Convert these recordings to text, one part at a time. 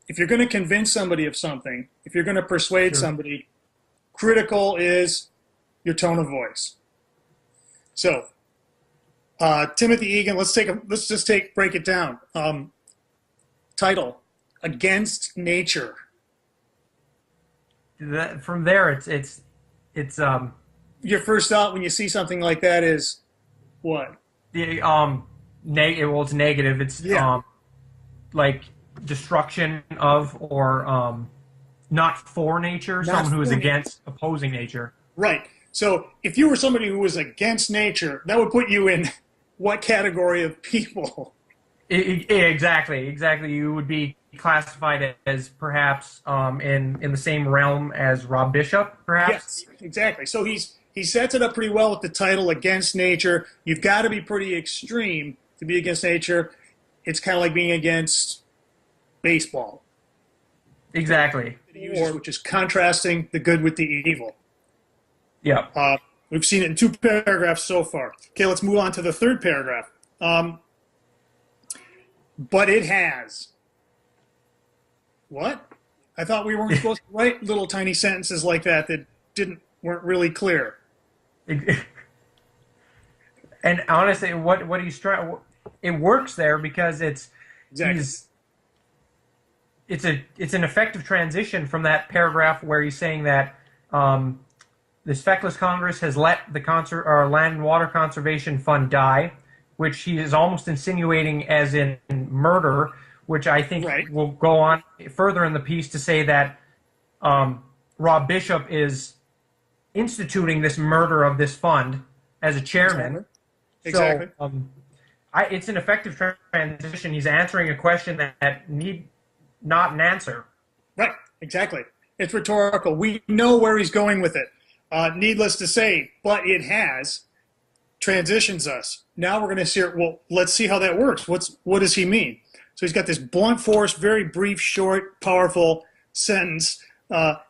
if you're going to convince somebody of something, if you're going to persuade Sure. somebody, critical is your tone of voice. So, Timothy Egan, let's just break it down. Title: Against Nature. From there, it's Your first thought when you see something like that is what? the well, it's negative. It's Yeah, like destruction of or not for nature. not Someone who is for nature. against opposing nature. Right. So if you were somebody who was against nature, that would put you in what category of people? Exactly. You would be classified as perhaps in the same realm as Rob Bishop, perhaps. Yes, exactly. So he sets it up pretty well with the title "Against Nature." You've got to be pretty extreme to be against nature. It's kind of like being against baseball, Exactly. that he uses, which is contrasting the good with the evil. Yeah. We've seen it in two paragraphs so far. Okay, let's move on to the third paragraph. But it has. What? I thought we weren't supposed to write little tiny sentences like that that didn't weren't really clear. And honestly, what he's trying, it works there because Exactly. he's it's an effective transition from that paragraph where he's saying that this feckless Congress has let the Land and Water Conservation Fund die, which he is almost insinuating as in murder, which I think Right. will go on further in the piece to say that Rob Bishop is instituting this murder of this fund as a chairman. Exactly. So Exactly. it's an effective transition. He's answering a question that need not an answer. Right. Exactly. It's rhetorical. We know where he's going with it. Needless to say, but it has transitions us. Now we're going to see. Well, let's see how that works. What does he mean? So he's got this blunt force, very brief, short, powerful sentence.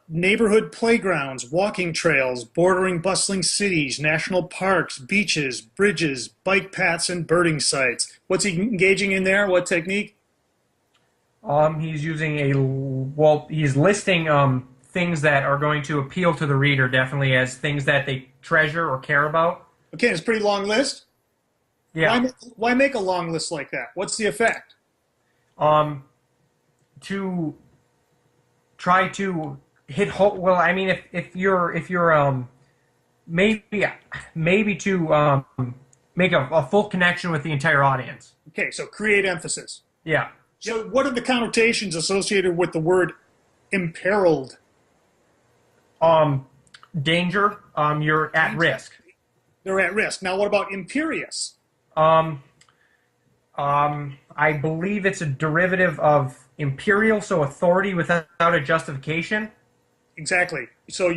Neighborhood playgrounds, walking trails, bordering bustling cities, national parks, beaches, bridges, bike paths, and birding sites. What's he engaging in there? What technique? He's using he's listing things that are going to appeal to the reader definitely as things that they treasure or care about. Okay, it's a pretty long list. Yeah. Why make a long list like that? What's the effect? Um, to try to hit home. Well, I mean, if you're maybe to make a full connection with the entire audience. Okay, so create emphasis. Yeah. So, what are the connotations associated with the word imperiled? Um, Danger. You're at risk. They're at risk. Now, what about imperious? Um, I believe it's a derivative of imperial, so authority without a justification. Exactly. So,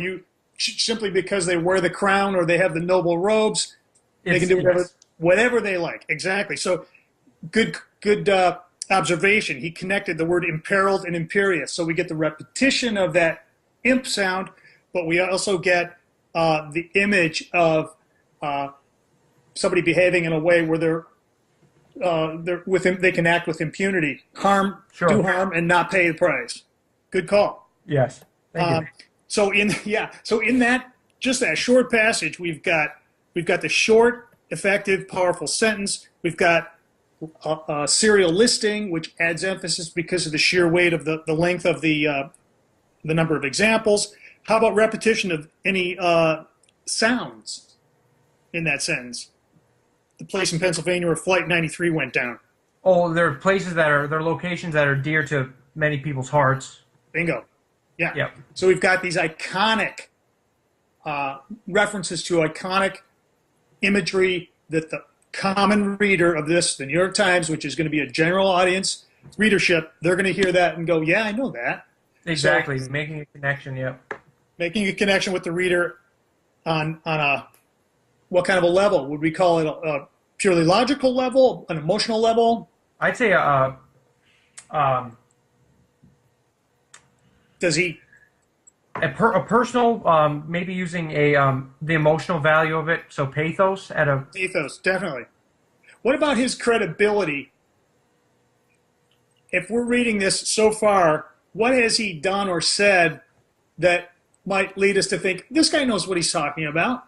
simply because they wear the crown or they have the noble robes, they can It's do yes. whatever they like. Exactly. So, good observation. He connected the word imperiled and imperious. So we get the repetition of that imp sound, but we also get the image of uh, somebody behaving in a way where they can act with impunity, do Sure. harm, and not pay the price. Good call. Yes. Thank you. Um, so in that just that short passage, we've got the short, effective, powerful sentence. We've got a serial listing, which adds emphasis because of the sheer weight of the length of the number of examples. How about repetition of any sounds in that sentence? The place in Pennsylvania where Flight 93 went down. Oh, there are locations that are dear to many people's hearts. Bingo. Yeah. Yep. So we've got these iconic references to iconic imagery that the common reader of the New York Times, which is going to be a general audience readership, they're going to hear that and go, "Yeah, I know that." Exactly. So Making a connection. Yep. making a connection with the reader on a what kind of a level would we call it? A purely logical level, an emotional level? I'd say um, Does he? a personal, maybe using the emotional value of it. So pathos at a Ethos, definitely. What about his credibility if we're reading this so far, what has he done or said that might lead us to think this guy knows what he's talking about?